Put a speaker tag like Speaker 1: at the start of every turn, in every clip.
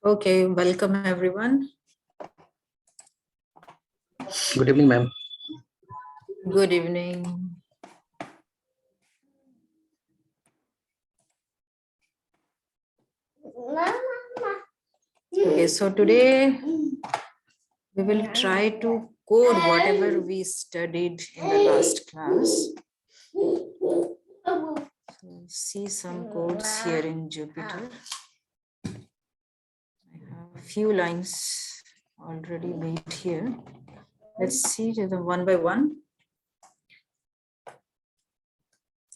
Speaker 1: Okay, welcome everyone.
Speaker 2: Good evening, ma'am.
Speaker 1: Good evening. Okay, so today we will try to code whatever we studied in the last class. So see some codes here in Jupyter. I have a few lines already made here. Let's see them one by one.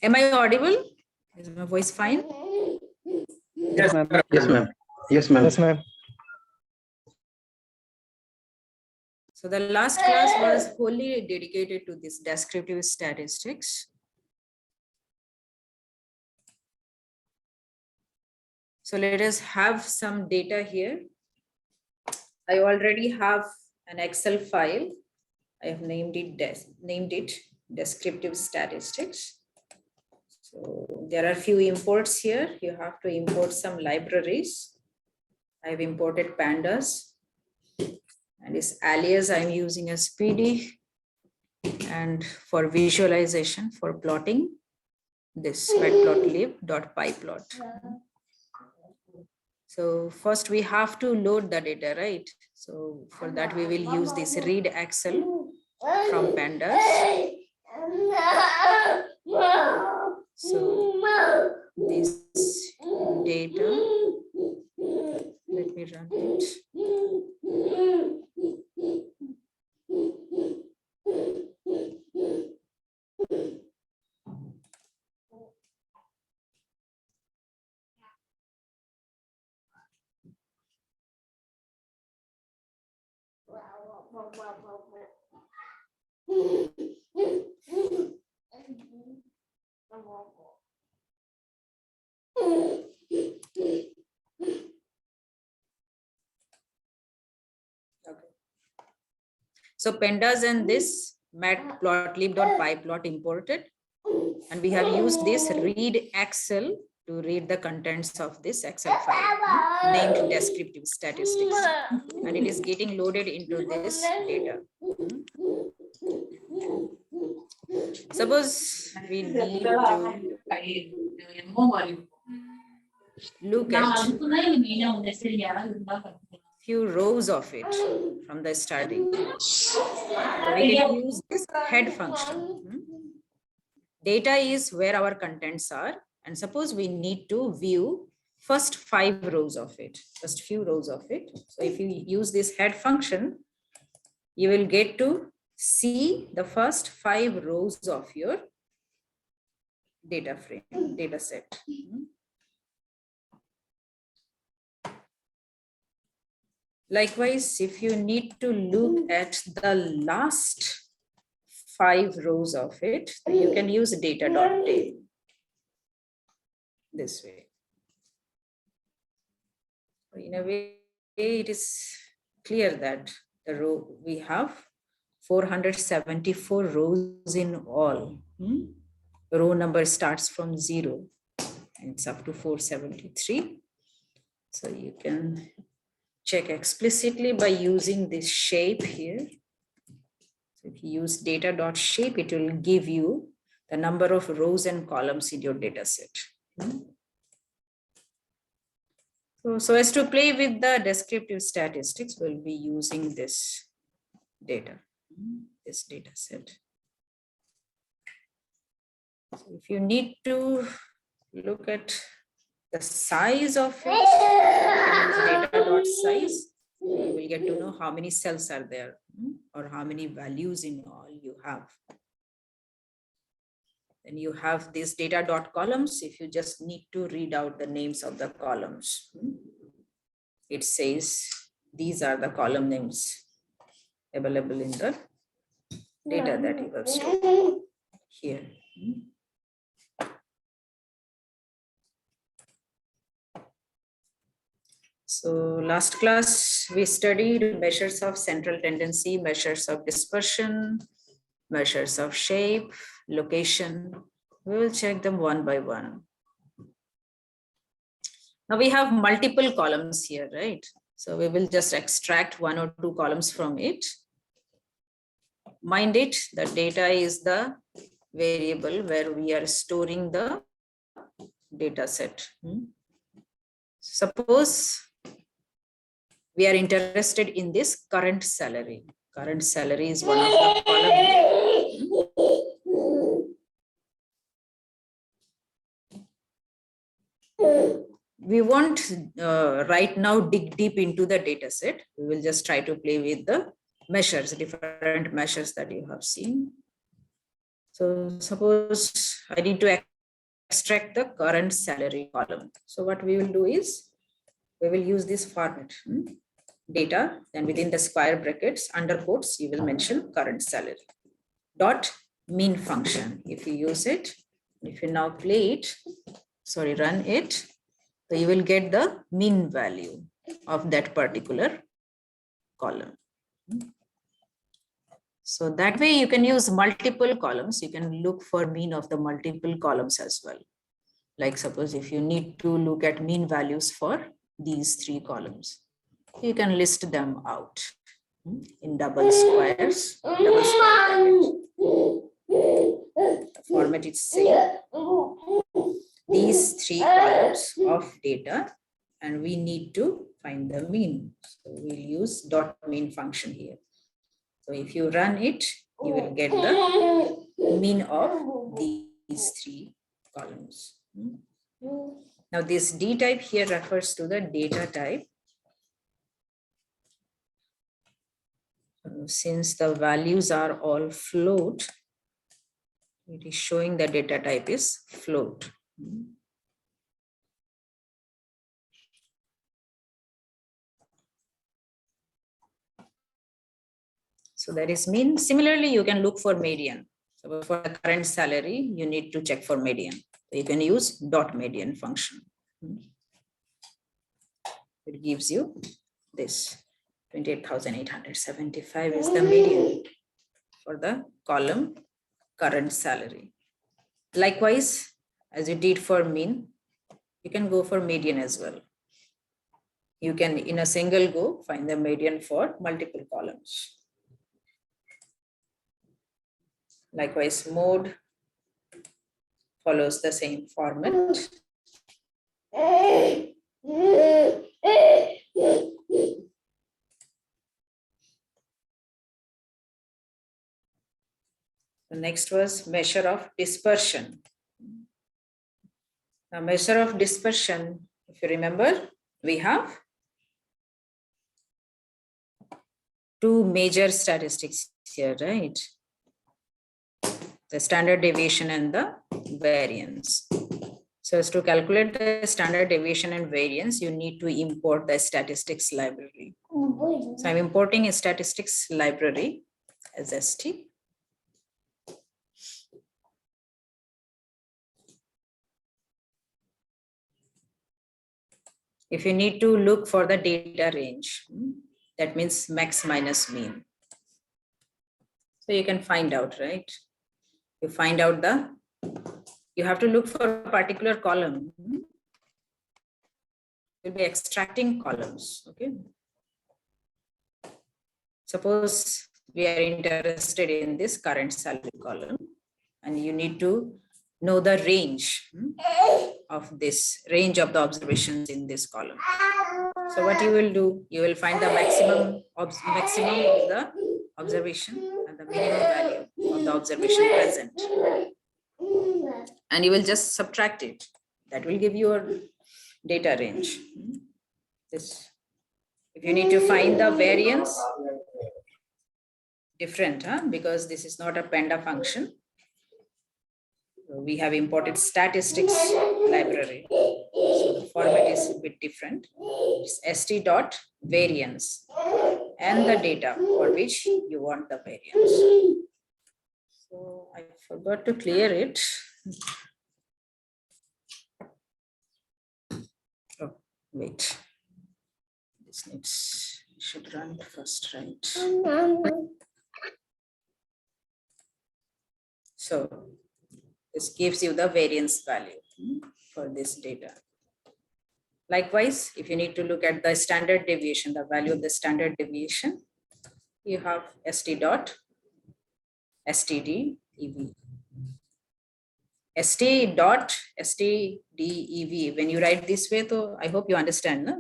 Speaker 1: Am I audible? Is my voice fine?
Speaker 2: Yes, ma'am. Yes, ma'am. Yes, ma'am.
Speaker 3: Yes, ma'am.
Speaker 1: So the last class was wholly dedicated to this descriptive statistics. So let us have some data here. I already have an Excel file. I have named it descriptive statistics. So there are a few imports here. You have to import some libraries. I've imported pandas. And this alias I'm using as PD. And for visualization, for plotting, this matplotlib.pyplot. So first we have to load the data, right? So for that we will use this read Excel from pandas. So this data, let me run it. So pandas and this matplotlib.pyplot imported, and we have used this read Excel to read the contents of this Excel file named descriptive statistics, and it is getting loaded into this data. Suppose we need to look at few rows of it from the starting. We can use this head function. Data is where our contents are, and suppose we need to view first 5 rows of it, first few rows of it. So if you use this head function, you will get to see the first 5 rows of your data frame, data set. Likewise, if you need to look at the last 5 rows of it, you can use data.tail this way. In a way, it is clear that the row we have 474 rows in all. Row number starts from 0 and it's up to 473. So you can check explicitly by using this shape here. So if you use data.shape, it will give you the number of rows and columns in your data set. So as to play with the descriptive statistics, we'll be using this data, this data set. So if you need to look at the size of it, data.size, you will get to know how many cells are there or how many values in all you have. Then you have this data.columns. If you just need to read out the names of the columns, it says these are the column names available in the data that you have stored here. So last class we studied measures of central tendency, measures of dispersion, measures of shape, location. We will check them one by one. Now we have multiple columns here, right? So we will just extract 1 or 2 columns from it. Mind it, the data is the variable where we are storing the data set. Suppose we are interested in this current salary. Current salary is one of the columns. We won't right now dig deep into the data set. We will just try to play with the measures, different measures that you have seen. So suppose I need to extract the current salary column. So what we will do is, we will use this format. Data, then within the square brackets, under quotes, you will mention current salary. Dot mean function. If you use it, if you now play it, sorry, run it, so you will get the mean value of that particular column. So that way you can use multiple columns. You can look for mean of the multiple columns as well. Like suppose if you need to look at mean values for these 3 columns, you can list them out in double squares, double square bracket. The format is same. These 3 columns of data, and we need to find the mean. So we'll use dot mean function here. So if you run it, you will get the mean of these 3 columns. Now this D type here refers to the data type. Since the values are all float, it is showing the data type is float. So that is mean. Similarly, you can look for median. So for the current salary, you need to check for median. So you can use dot median function. It gives you this 28,875 is the median for the column current salary. Likewise, as you did for mean, you can go for median as well. You can, in a single go, find the median for multiple columns. Likewise, mode follows the same format. The next was measure of dispersion. Now, measure of dispersion, if you remember, we have 2 major statistics here, right? The standard deviation and the variance. So as to calculate the standard deviation and variance, you need to import the statistics library. So I'm importing a statistics library as ST. If you need to look for the data range, that means max minus mean. So you can find out, right? You find out you have to look for a particular column. You'll be extracting columns, okay? Suppose we are interested in this current salary column, and you need to know the range of this range of the observations in this column. So what you will do, you will find the maximum of the observation and the minimum value of the observation present, and you will just subtract it. That will give you a data range. This, if you need to find the variance, different, because this is not a panda function. We have imported statistics library. So the format is a bit different. It's st.variance and the data for which you want the variance. So I forgot to clear it. Oh, wait. This should run first, right? So this gives you the variance value for this data. Likewise, if you need to look at the standard deviation, the value of the standard deviation, you have st dot std ev. st dot std ev. When you write this way, though, I hope you understand. No?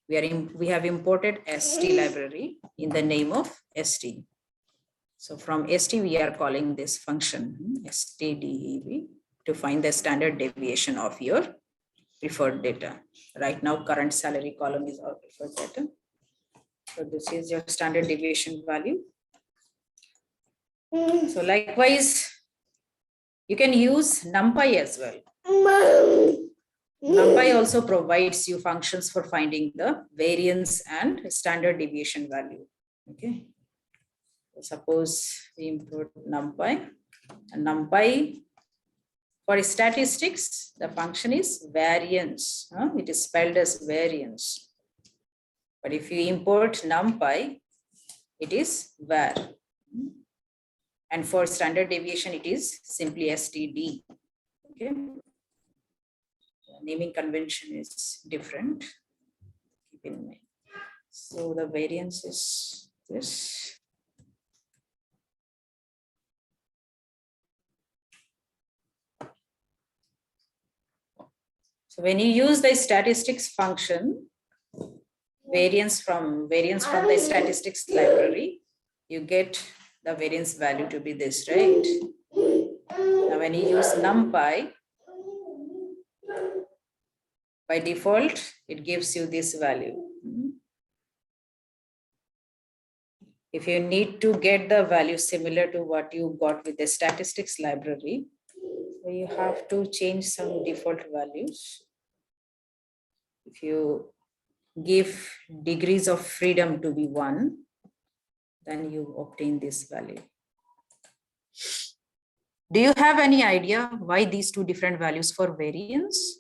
Speaker 1: We have imported st library in the name of st. So from st, we are calling this function stdev to find the standard deviation of your preferred data. Right now, current salary column is our preferred data. So this is your standard deviation value. So likewise, you can use NumPy as well. NumPy also provides you functions for finding the variance and standard deviation value. Okay. So suppose we import NumPy, and NumPy for statistics, the function is variance. It is spelled as variance. But if you import NumPy, it is var. And for standard deviation, it is simply std. Okay. The naming convention is different. Keep in mind. So the variance is this. So when you use the statistics function, variance from the statistics library, you get the variance value to be this, right? Now when you use NumPy, by default, it gives you this value. If you need to get the value similar to what you got with the statistics library, so you have to change some default values. If you give degrees of freedom to be 1, then you obtain this value. Do you have any idea why these two different values for variance?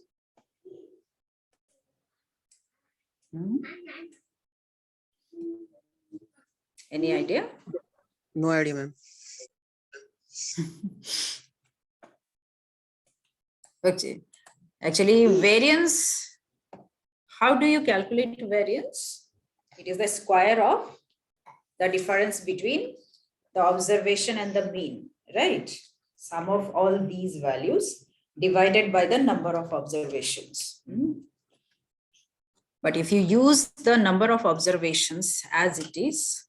Speaker 1: Any idea?
Speaker 2: No idea, ma'am.
Speaker 1: Okay. Actually, variance, how do you calculate variance? It is the square of the difference between the observation and the mean, right? Sum of all these values divided by the number of observations. But if you use the number of observations as it is,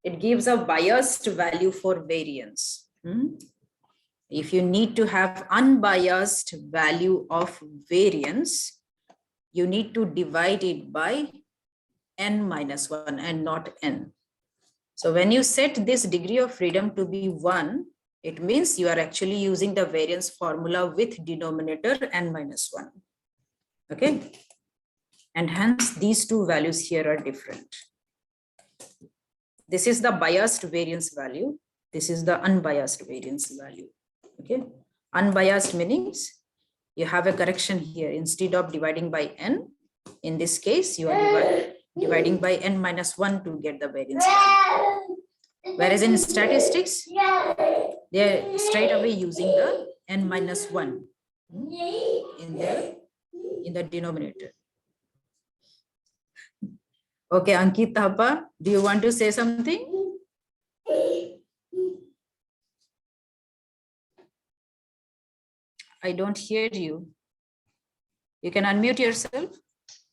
Speaker 1: it gives a biased value for variance. If you need to have unbiased value of variance, you need to divide it by n-1 and not n. So when you set this degree of freedom to be 1, it means you are actually using the variance formula with denominator n-1. Okay. And hence these two values here are different. This is the biased variance value. This is the unbiased variance value. Okay. Unbiased means you have a correction here. Instead of dividing by n, in this case, you are dividing by n-1 to get the variance value. Whereas in statistics, they are straight away using the n-1 in the denominator. Okay, Ankit Thapa, do you want to say something? I don't hear you. You can unmute yourself.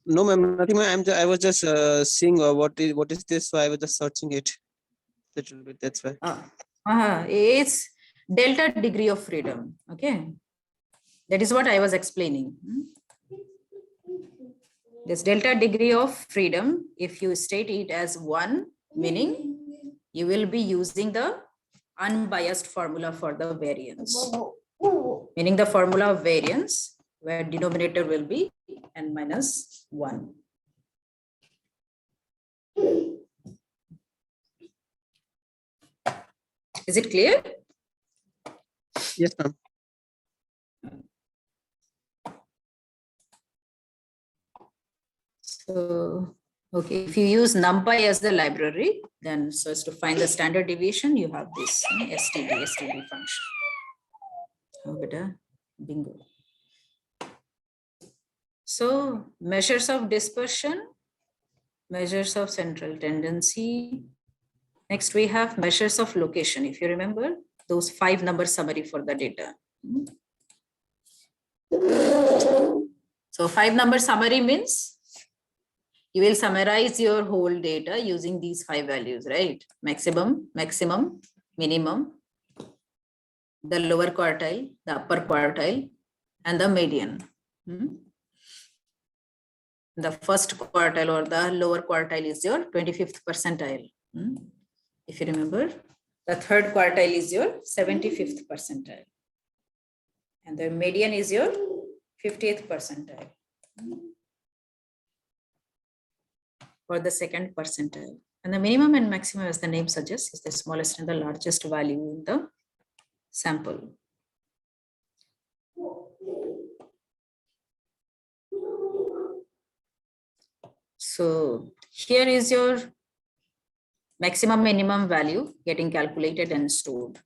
Speaker 2: No, ma'am, nothing. I was just seeing what is this. So I was just searching it little bit. That's why.
Speaker 1: It's delta degree of freedom. Okay, that is what I was explaining. This delta degree of freedom, if you state it as 1, meaning you will be using the unbiased formula for the variance, meaning the formula of variance where denominator will be n-1. Is it clear?
Speaker 2: Yes, ma'am.
Speaker 1: So, okay, if you use NumPy as the library, then so as to find the standard deviation, you have this std function. Oh, beta, bingo. So measures of dispersion, measures of central tendency. Next, we have measures of location. If you remember, those 5 number summary for the data. So 5 number summary means you will summarize your whole data using these 5 values, right? Maximum, minimum, the lower quartile, the upper quartile, and the median. The first quartile or the lower quartile is your 25th percentile. If you remember, the third quartile is your 75th percentile. And the median is your 50th percentile. For the second percentile. And the minimum and maximum, as the name suggests, is the smallest and the largest value in the sample. So here is your maximum minimum value getting calculated and stored.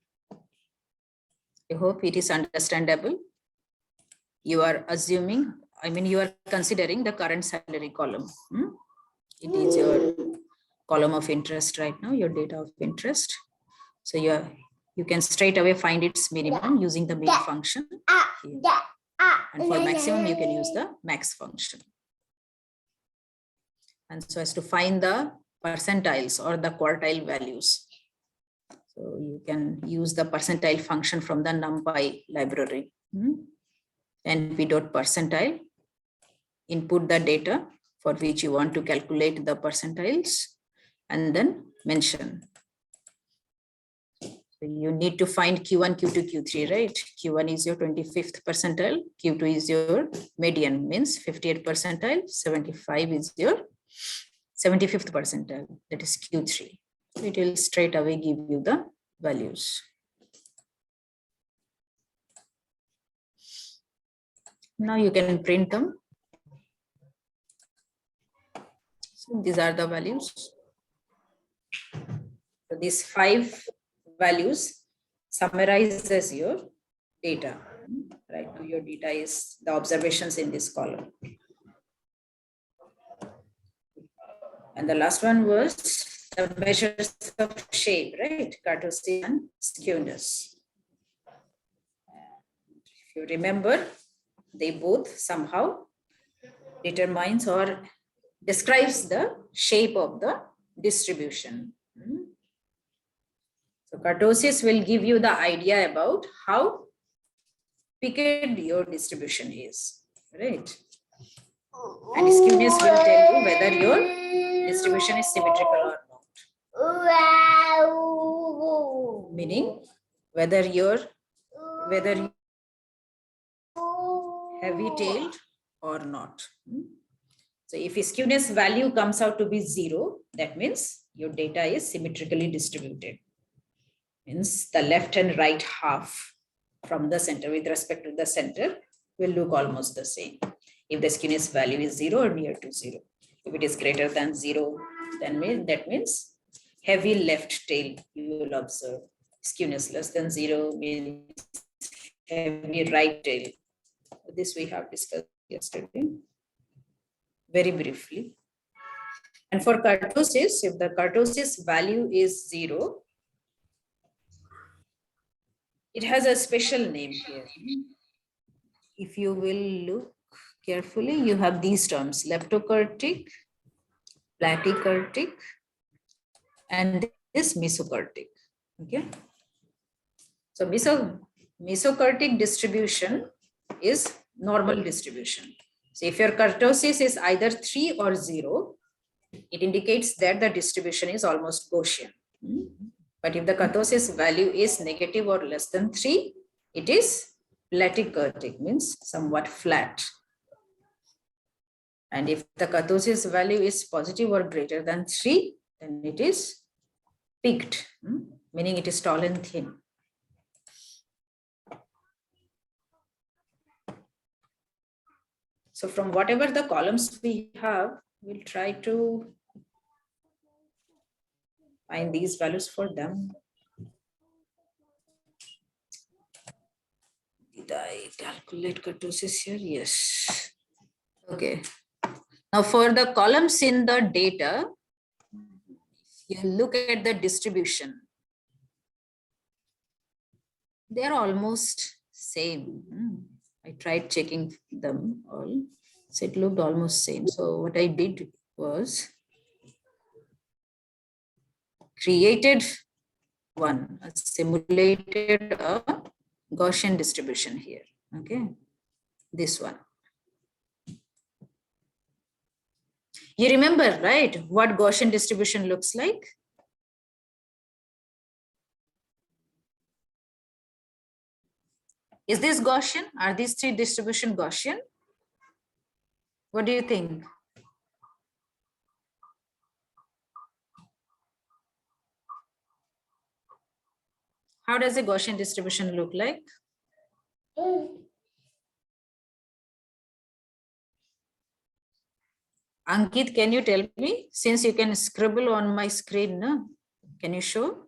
Speaker 1: I hope it is understandable. You are assuming, you are considering the current salary column. It is your column of interest right now, your data of interest. So you can straight away find its minimum using the min function here. And for maximum, you can use the max function. And so as to find the percentiles or the quartile values. So you can use the percentile function from the NumPy library. np.percentile, input the data for which you want to calculate the percentiles, and then mention. So you need to find Q1, Q2, Q3, right? Q1 is your 25th percentile, Q2 is your median, means 58th percentile, 75 is your 75th percentile, that is Q3. It will straight away give you the values. Now you can print them. So these are the values. So these 5 values summarizes your data. Right now your data is the observations in this column. And the last one was the measures of shape, right? Kurtosis and skewness. If you remember, they both somehow determines or describes the shape of the distribution. So kurtosis will give you the idea about how picked your distribution is, right? And skewness will tell you whether your distribution is symmetrical or not. Meaning whether you're heavy-tailed or not. So if skewness value comes out to be 0, that means your data is symmetrically distributed. Means the left and right half from the center with respect to the center will look almost the same. If the skewness value is 0 or near to 0. If it is greater than 0, then that means heavy left tail you will observe. Skewness less than 0 means heavy right tail. This we have discussed yesterday very briefly. And for kurtosis, if the kurtosis value is 0, it has a special name here. If you will look carefully, you have these terms: leptokurtic, platykurtic, and this mesokurtic. Okay. So mesokurtic distribution is normal distribution. So if your kurtosis is either 3 or 0, it indicates that the distribution is almost Gaussian. But if the kurtosis value is negative or less than 3, it is platykurtic, means somewhat flat. And if the kurtosis value is positive or greater than 3, then it is peaked, meaning it is tall and thin. So from whatever the columns we have, we'll try to find these values for them. Did I calculate kurtosis here? Yes. Okay. Now for the columns in the data, you look at the distribution. They're almost same. I tried checking them all. So it looked almost same. So what I did was created simulated a Gaussian distribution here. Okay, this one. You remember, right, what Gaussian distribution looks like? Is this Gaussian? Are these three distribution Gaussian? What do you think? How does a Gaussian distribution look like? Ankit, can you tell me? Since you can scribble on my screen, no? Can you show?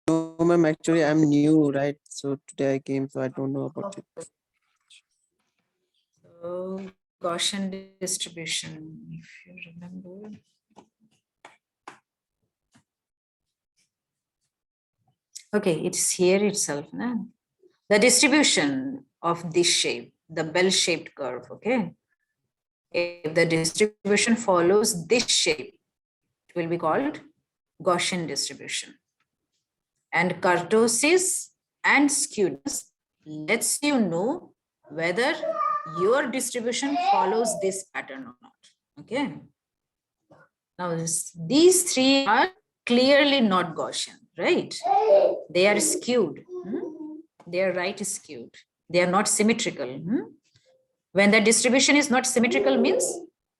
Speaker 2: No, ma'am, actually I'm new, right? So today I came, so I don't know about it.
Speaker 1: So Gaussian distribution, if you remember. Okay, it's here itself. No? The distribution of this shape, the bell-shaped curve, okay? If the distribution follows this shape, it will be called Gaussian distribution. And kurtosis and skewness lets you know whether your distribution follows this pattern or not, okay? Now, these three are clearly not Gaussian, right? They are skewed. They are right skewed. They are not symmetrical. When the distribution is not symmetrical means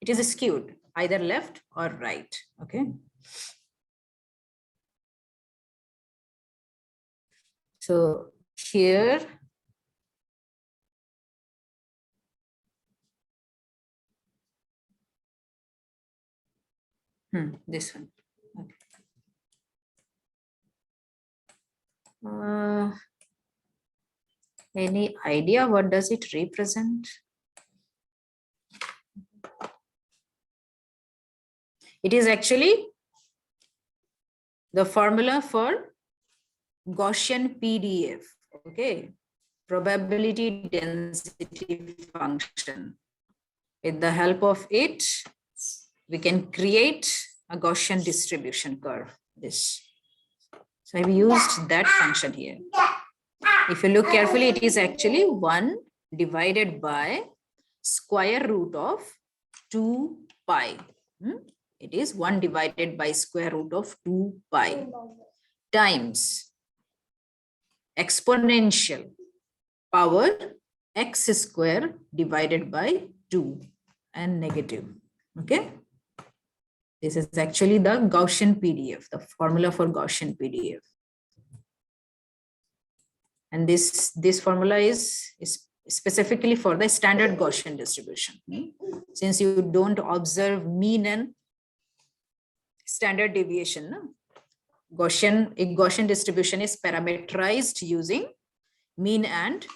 Speaker 1: it is skewed, either left or right, okay? So here, this one. Okay. Any idea what does it represent? It is actually the formula for Gaussian PDF, okay? Probability density function. With the help of it, we can create a Gaussian distribution curve, this. So I've used that function here. If you look carefully, it is actually 1 divided by square root of 2 pi. It is 1 divided by square root of 2 pi times exponential power x square divided by 2 and negative, okay? This is actually the Gaussian PDF, the formula for Gaussian PDF. And this formula is specifically for the standard Gaussian distribution. Since you don't observe mean and standard deviation, no? A Gaussian distribution is parameterized using mean and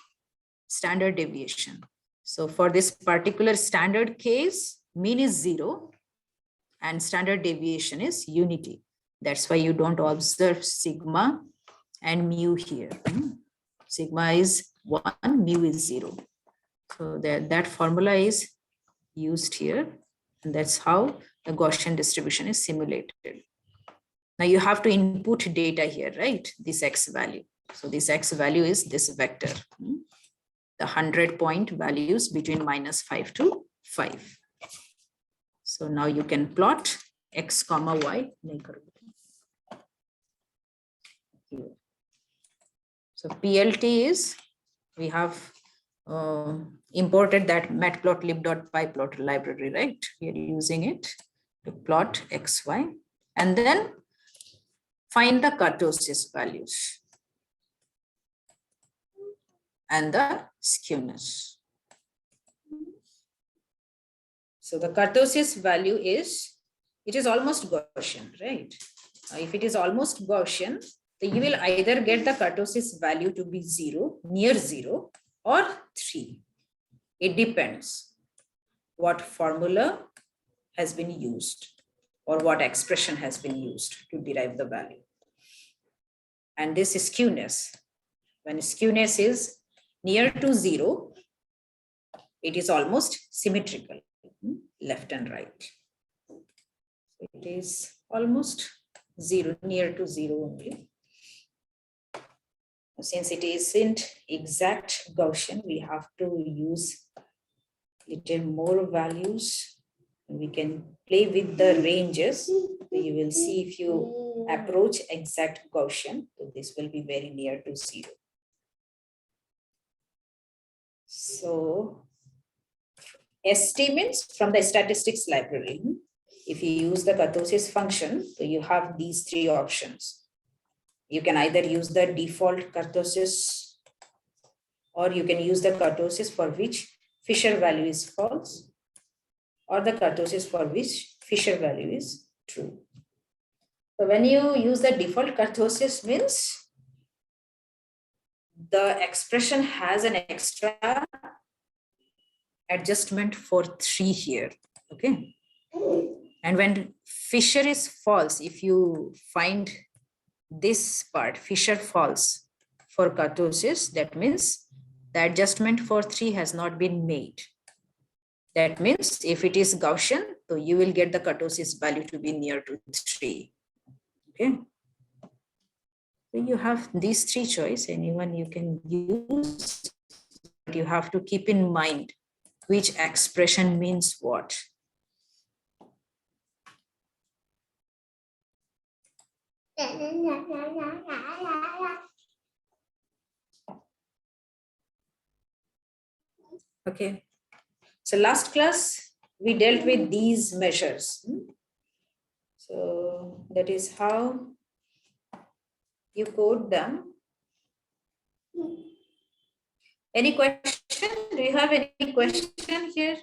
Speaker 1: standard deviation. So for this particular standard case, mean is 0 and standard deviation is unity. That's why you don't observe sigma and mu here. Sigma is 1, mu is 0. So that formula is used here. And that's how the Gaussian distribution is simulated. Now you have to input data here, right? This x value. So this x value is this vector. The 100-point values between -5 to 5. So now you can plot x comma y. So PLT is, we have imported that matplotlib.pyplot library, right? We are using it to plot xy and then find the kurtosis values and the skewness. So the kurtosis value is, it is almost Gaussian, right? If it is almost Gaussian, then you will either get the kurtosis value to be 0, near 0, or 3. It depends what formula has been used or what expression has been used to derive the value. And this is skewness. When skewness is near to 0, it is almost symmetrical, left and right. It is almost 0, near to 0 only. Since it isn't exact Gaussian, we have to use little more values. We can play with the ranges. So you will see if you approach exact Gaussian, so this will be very near to 0. So estimates from the statistics library. If you use the kurtosis function, so you have these 3 options. You can either use the default kurtosis, or you can use the kurtosis for which Fisher value is false, or the kurtosis for which Fisher value is true. So when you use the default kurtosis, means the expression has an extra adjustment for 3 here, okay? And when Fisher is false, if you find this part, Fisher false for kurtosis, that means the adjustment for 3 has not been made. That means if it is Gaussian, so you will get the kurtosis value to be near to 3. Okay. So you have these 3 choices, anyone you can use, but you have to keep in mind which expression means what. Okay. So last class, we dealt with these measures. So that is how you code them. Any question? Do you have any question here?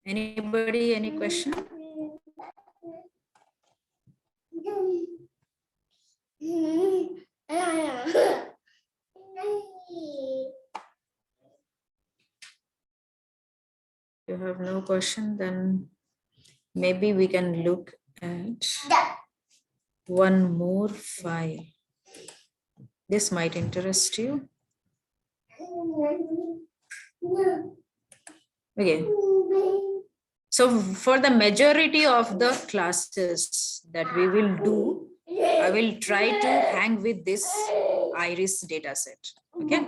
Speaker 1: Anybody, any question? You have no question, then maybe we can look at one more file. This might interest you. Okay. So for the majority of the classes that we will do, I will try to hang with this IRIS dataset. Okay.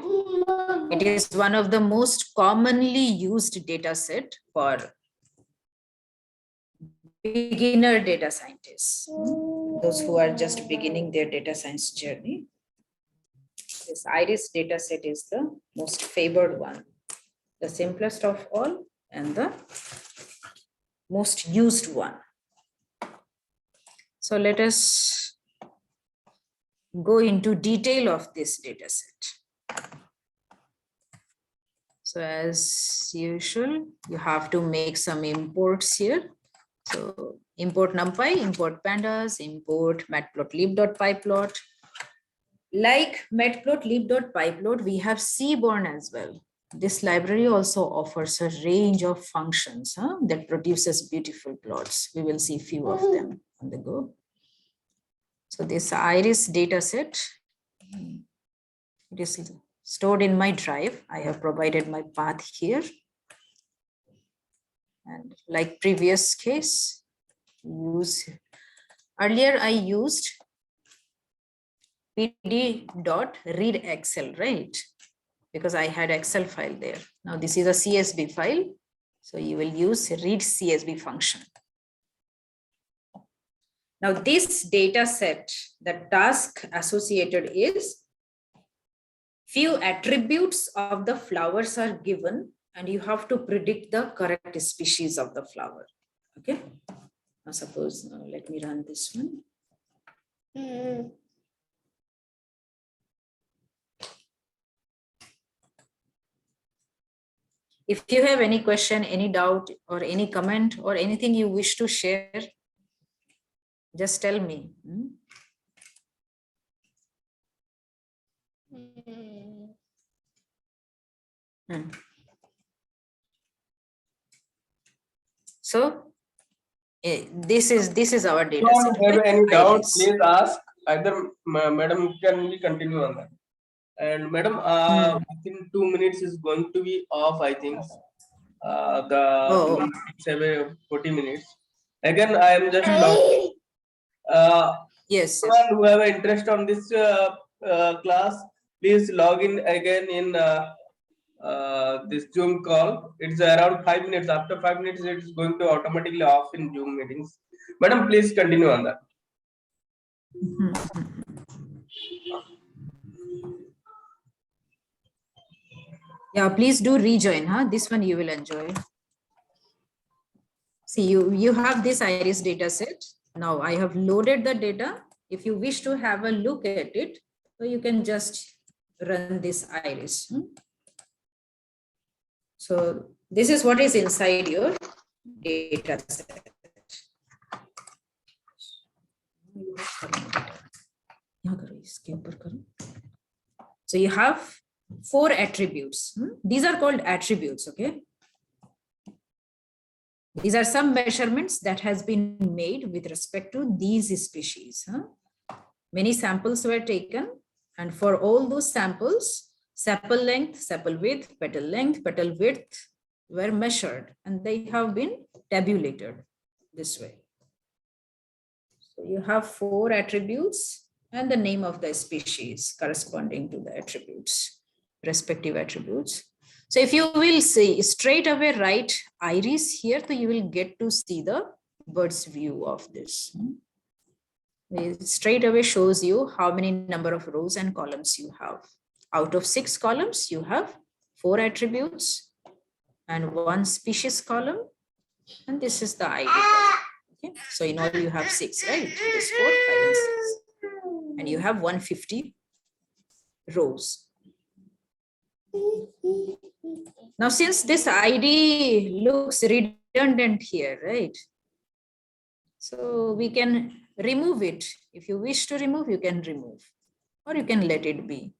Speaker 1: It is one of the most commonly used dataset for beginner data scientists, those who are just beginning their data science journey. This IRIS dataset is the most favored one, the simplest of all and the most used one. So let us go into detail of this dataset. So as usual, you have to make some imports here. So import NumPy, import pandas, import matplotlib.pyplot. Like matplotlib.pyplot, we have Seaborn as well. This library also offers a range of functions that produces beautiful plots. We will see a few of them on the go. So this IRIS dataset, it is stored in my drive. I have provided my path here. And like previous case, earlier I used pd.readexcel, right? Because I had Excel file there. Now this is a CSV file. So you will use read CSV function. Now this data set, the task associated is few attributes of the flowers are given and you have to predict the correct species of the flower. Okay. Now suppose, let me run this one. If you have any question, any doubt or any comment or anything you wish to share, just tell me. So this is our data
Speaker 3: If
Speaker 1: set.
Speaker 3: you have
Speaker 1: Okay?
Speaker 3: any doubt,
Speaker 1: Iris.
Speaker 3: please ask. Either madam, can we continue on that? And madam, within 2 minutes is going to be off, I think.
Speaker 1: Oh.
Speaker 3: 40 minutes. Again, I am just logging.
Speaker 1: Yes.
Speaker 3: Anyone who have interest on this class, please log in again in this Zoom call. It's around 5 minutes. After 5 minutes, it's going to automatically off in Zoom meetings. Madam, please continue on that.
Speaker 1: Yeah, please do rejoin. This one you will enjoy. See, you have this Iris data set. Now I have loaded the data. If you wish to have a look at it, so you can just run this Iris. So this is what is inside your data set. So you have 4 attributes. These are called attributes, okay? These are some measurements that has been made with respect to these species. Many samples were taken, and for all those samples, sepal length, sepal width, petal width were measured, and they have been tabulated this way. So you have 4 attributes and the name of the species corresponding to the attributes, respective attributes. So if you will say straight away write Iris here, so you will get to see the bird's view of this. It straight away shows you how many number of rows and columns you have. Out of 6 columns, you have 4 attributes and 1 species column. And this is the ID column. Okay. So in all you have 6, right? It is 4, 5, and 6. And you have 150 rows. Now, since this ID looks redundant here, right? So we can remove it. If you wish to remove, you can remove, or you can let it be.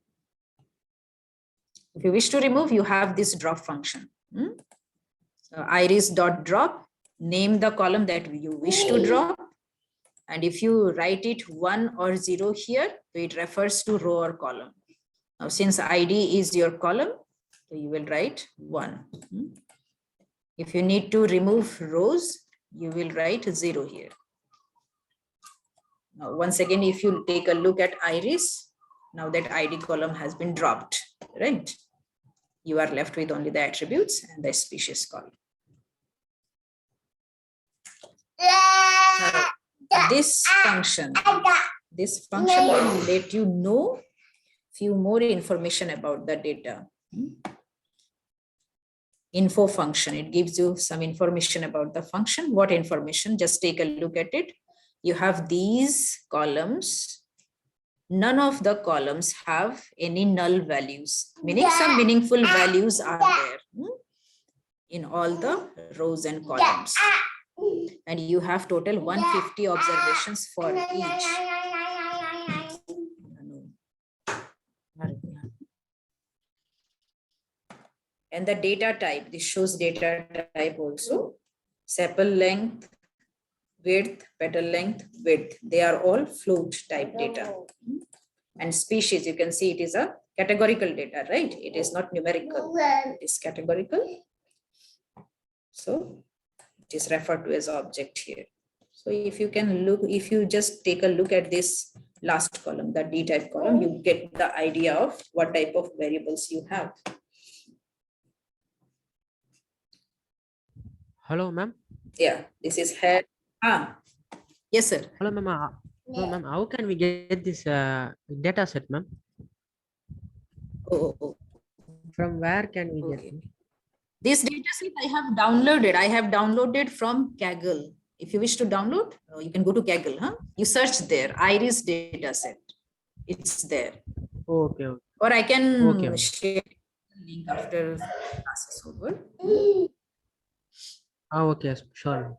Speaker 1: If you wish to remove, you have this drop function. So iris.drop, name the column that you wish to drop. And if you write it 1 or 0 here, it refers to row or column. Now, since ID is your column, so you will write 1. If you need to remove rows, you will write 0 here. Now, once again, if you take a look at Iris, now that ID column has been dropped, right? You are left with only the attributes and the species column. This function will let you know few more information about the data. Info function, it gives you some information about the function. What information? Just take a look at it. You have these columns. None of the columns have any null values, meaning some meaningful values are there in all the rows and columns. And you have total 150 observations for each. And the data type, this shows data type also. Sepal length, width, petal length, width. They are all float type data. And species, you can see it is a categorical data, right? It is not numerical, it is categorical. So it is referred to as object here. So if you can look, if you just take a look at this last column, the D type column, you get the idea of what type of variables you have.
Speaker 4: Hello, ma'am.
Speaker 1: Yeah, this is head. Yes, sir.
Speaker 4: Hello, ma'am. No, ma'am. How can we get this data set, ma'am?
Speaker 1: Oh.
Speaker 4: From where can we get it?
Speaker 1: This data set I have downloaded. I have downloaded from Kaggle. If you wish to download, you can go to Kaggle. You search there, Iris data set. It's there.
Speaker 4: Okay.
Speaker 1: Or I can
Speaker 4: Okay.
Speaker 1: share the link after class is over.
Speaker 4: Okay, sure.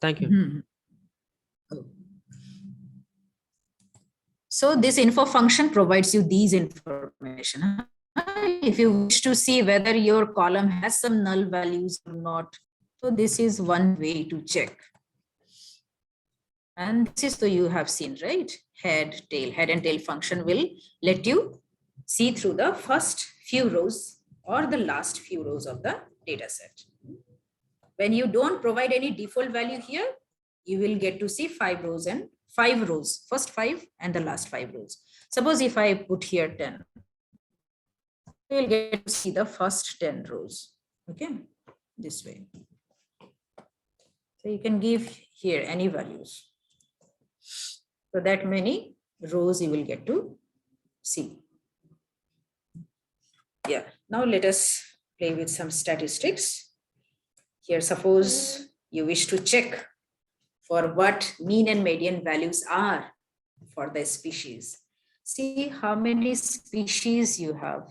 Speaker 4: Thank you.
Speaker 1: So this info function provides you these information. if you wish to see whether your column has some null values or not, so this is one way to check. And this is, so you have seen, right? Head and tail function will let you see through the first few rows or the last few rows of the data set. When you don't provide any default value here, you will get to see 5 rows, first 5 and the last 5 rows. Suppose if I put here 10, you will get to see the first 10 rows, okay, this way. So you can give here any values. So that many rows you will get to see. Yeah, now let us play with some statistics. Here, suppose you wish to check for what mean and median values are for the species. See how many species you have.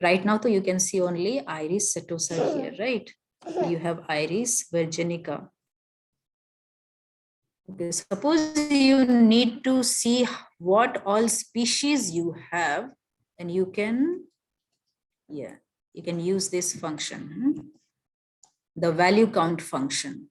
Speaker 1: Right now, so you can see only Iris setosa here, right? You have Iris virginica. Okay, suppose you need to see what all species you have, and you can, you can use this function, the value count function.